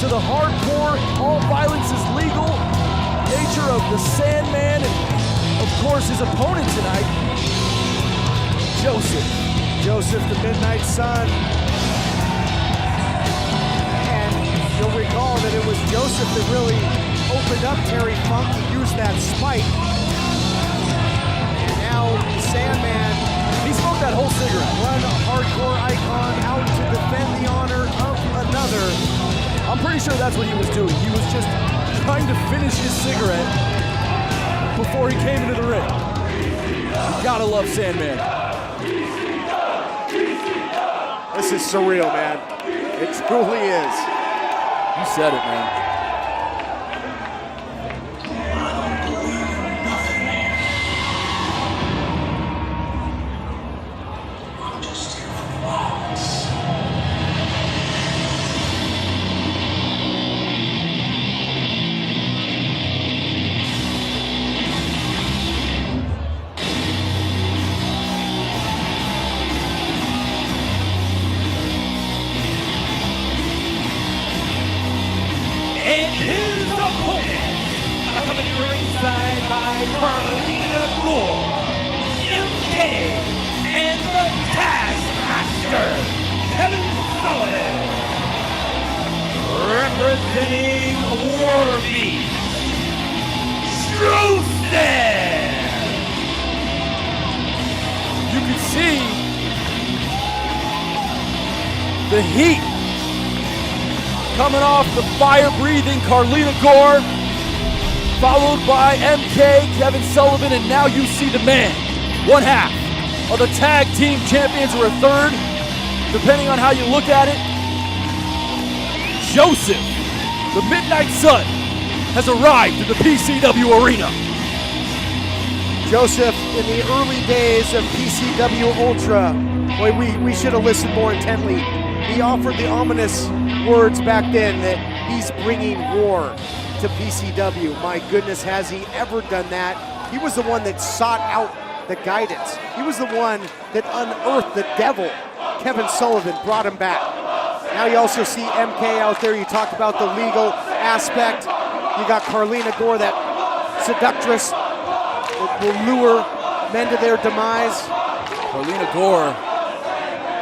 to the hardcore, all violence is legal nature of the Sandman, and of course his opponent tonight, Joseph, the Midnight Sun. And you'll recall that it was Joseph that really opened up Terry Funk to use that spike. And now Sandman, he smoked that whole cigarette. One hardcore icon out to defend the honor of another. I'm pretty sure that's what he was doing. He was just trying to finish his cigarette before he came into the ring. You gotta love Sandman. This is surreal, man. It truly is. You said it, man. And his opponent, coming ringside by Carlina Gore, MK, and the Taskmaster, Kevin Sullivan. Representing Warbeast, Joseph. You can see the heat coming off the fire-breathing Carlina Gore, followed by MK, Kevin Sullivan, and now you see the man, one half of the tag team champions, or a third, depending on how you look at it. Joseph, the Midnight Sun, has arrived at the PCW arena. Joseph, in the early days of PCW Ultra, boy, we should have listened more intently. He offered the ominous words back then that he's bringing war to PCW. My goodness, has he ever done that? He was the one that sought out the guidance. He was the one that unearthed the devil. Kevin Sullivan brought him back. Now you also see MK out there. You talked about the legal aspect. You got Carlina Gore, that seductress that will lure men to their demise. Carlina Gore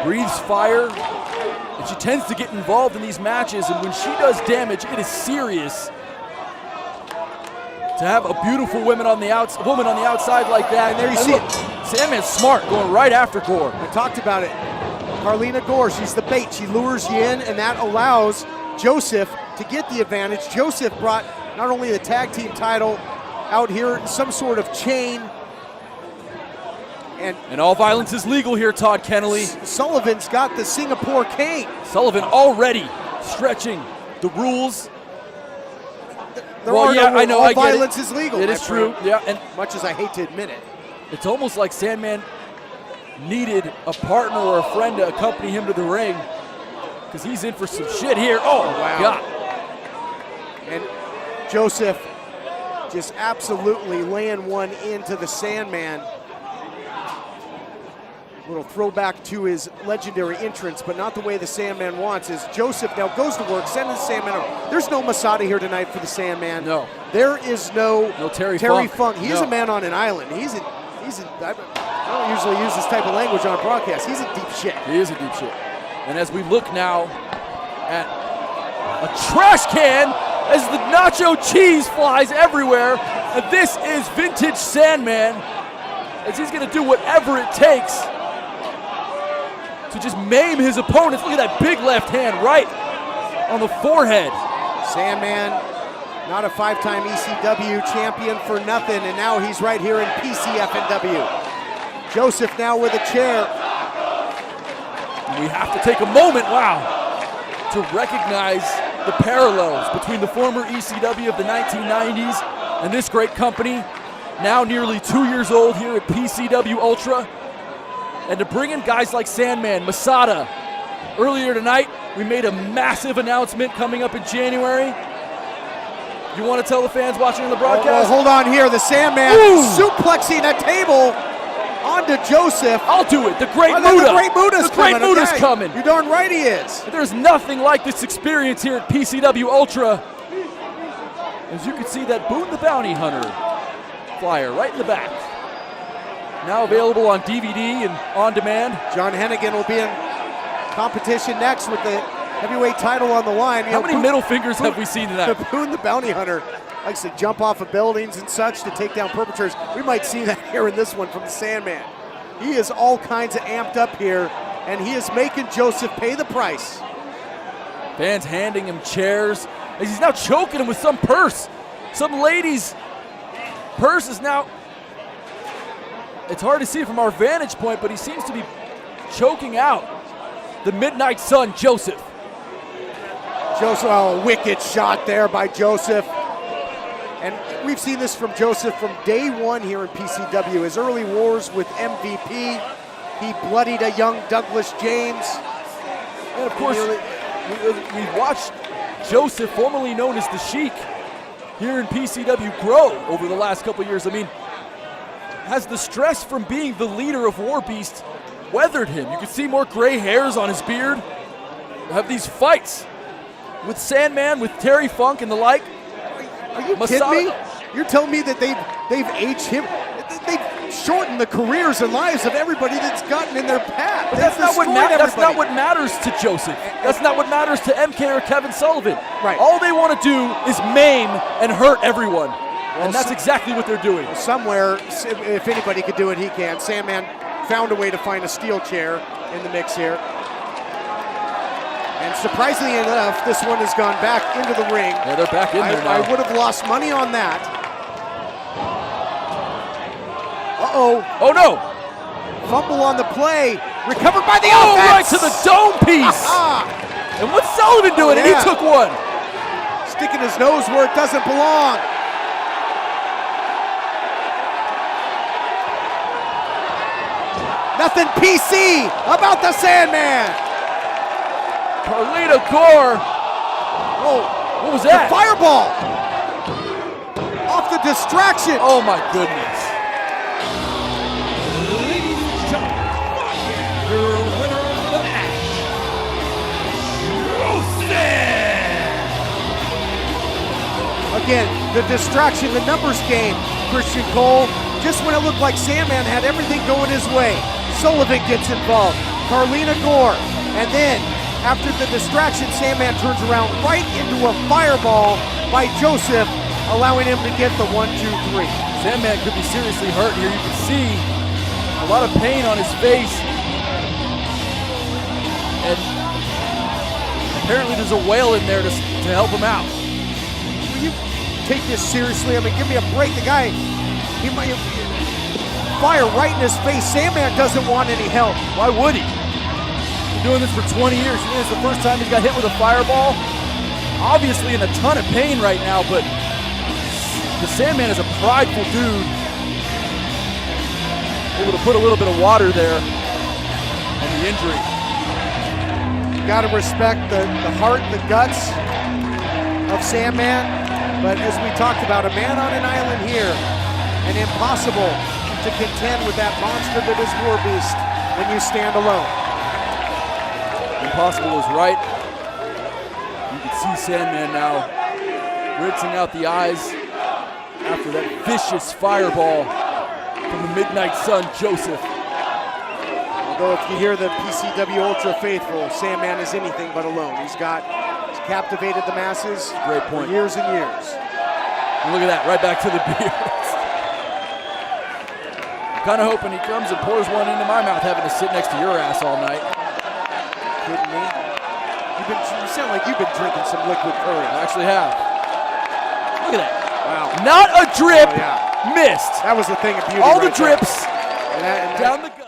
breathes fire, and she tends to get involved in these matches, and when she does damage, it is serious. To have a beautiful woman on the outside like that. And there you see it. Sandman's smart, going right after Gore. I talked about it. Carlina Gore, she's the bait. She lures you in, and that allows Joseph to get the advantage. Joseph brought not only the tag team title out here, some sort of chain. And all violence is legal here, Todd Kennelly. Sullivan's got the Singapore cane. Sullivan already stretching the rules. I know. All violence is legal. It is true. Yeah, and much as I hate to admit it, it's almost like Sandman needed a partner or a friend to accompany him to the ring, because he's in for some shit here. Oh wow! God. And Joseph just absolutely laying one into the Sandman. Little throwback to his legendary entrance, but not the way the Sandman wants. As Joseph now goes to work, sending the Sandman over. There's no Masada here tonight for the Sandman. No. There is no Terry Funk. He is a man on an island. I don't usually use this type of language on a broadcast. He's in deep shit. He is in deep shit. And as we look now at a trash can, as the nacho cheese flies everywhere, and this is vintage Sandman, as he's gonna do whatever it takes to just maim his opponents. Look at that big left hand right on the forehead. Sandman, not a five-time ECW champion for nothing, and now he's right here in PCFNW. Joseph now with a chair. We have to take a moment, to recognize the parallels between the former ECW of the 1990s and this great company, now nearly 2 years old here at PCW Ultra. And to bring in guys like Sandman, Masada. Earlier tonight, we made a massive announcement coming up in January. You want to tell the fans watching on the broadcast? Hold on here, the Sandman suplexing a table. On to Joseph. I'll do it. The Great Oh, Muda. the Great Muda's The Great coming. Muda's okay. coming. You're darn right he is. There's nothing like this experience here at PCW Ultra. As you can see that Boone the Bounty Hunter flyer right in the back. Now available on DVD and on demand. John Hennigan will be in competition next with the heavyweight title on the line. How many middle fingers have we seen tonight? Boone the Bounty Hunter likes to jump off of buildings and such to take down perpetrators. We might see that here in this one from the Sandman. He is all kinds of amped up here, and he is making Joseph pay the price. Fans handing him chairs. As he's now choking him with some purse. Some lady's purse is now, it's hard to see from our vantage point, but he seems to be choking out the Midnight Sun, Joseph. Joseph, oh, wicked shot there by Joseph. And we've seen this from Joseph from day one here in PCW. His early wars with MVP, he bloodied a young Douglas James. And of course, we've watched Joseph, formerly known as the Sheik, here in PCW grow over the last couple years. I mean, has the stress from being the leader of War Beast weathered him? You can see more gray hairs on his beard. Have these fights with Sandman, with Terry Funk and the like. Are you kidding me? You're telling me that they've aged him? They've shortened the careers and lives of everybody that's gotten in their path. But that's not what matters to Joseph. That's not what matters to MK or Kevin Sullivan. Right. All they want to do is maim and hurt everyone. And that's exactly what they're doing. Somewhere, if anybody could do it, he can. Sandman found a way to find a steel chair in the mix here. And surprisingly enough, this one has gone back into the ring. Yeah, they're back in there now. I would have lost money on that. Uh-oh. Oh, no. Fumble on the play. Recovered by the offense. offense. Right to the dome piece. And what's Sullivan doing? Oh, And he took one. Sticking his nose where it doesn't belong. Nothing PC about the Sandman. Carlito Gore. Oh, what was that? The fireball. Off the distraction. Oh my goodness. Ladies and gentlemen, your winner of the match, Joseph. Again, the distraction, the numbers game, Christian Cole. Just when it looked like Sandman had everything going his way, Sullivan gets involved, Carlina Gore, and then after the distraction, Sandman turns around right into a fireball by Joseph, allowing him to get the 1, 2, 3. Sandman could be seriously hurt here. You can see a lot of pain on his face. And apparently there's a whale in there to help him out. Will you take this seriously? I mean, give me a break. The guy, he might fire right in his face. Sandman doesn't want any help. Why would he? Been doing this for 20 years. You think it's the first time he got hit with a fireball? Obviously in a ton of pain right now, but the Sandman is a prideful dude. Able to put a little bit of water there on the injury. Got to respect the heart, the guts of Sandman. But as we talked about, a man on an island here, and impossible to contend with that monster that is War Beast when you stand alone. Impossible is right. You can see Sandman now rinsing out the eyes after that vicious fireball from the Midnight Sun, Joseph. Although if you hear the PCW Ultra faithful, Sandman is anything but alone. He's captivated the masses Great point. for years and years. And look at that, right back to the beard. I'm kind of hoping he comes and pours one into my mouth, having to sit next to your ass all night. Kidding me? You sound like you've been drinking some liquid courage. I actually have. Look at that. Wow. Not a drip Oh, yeah. missed. That was the thing of beauty. All right the drips there. And that- down the gut.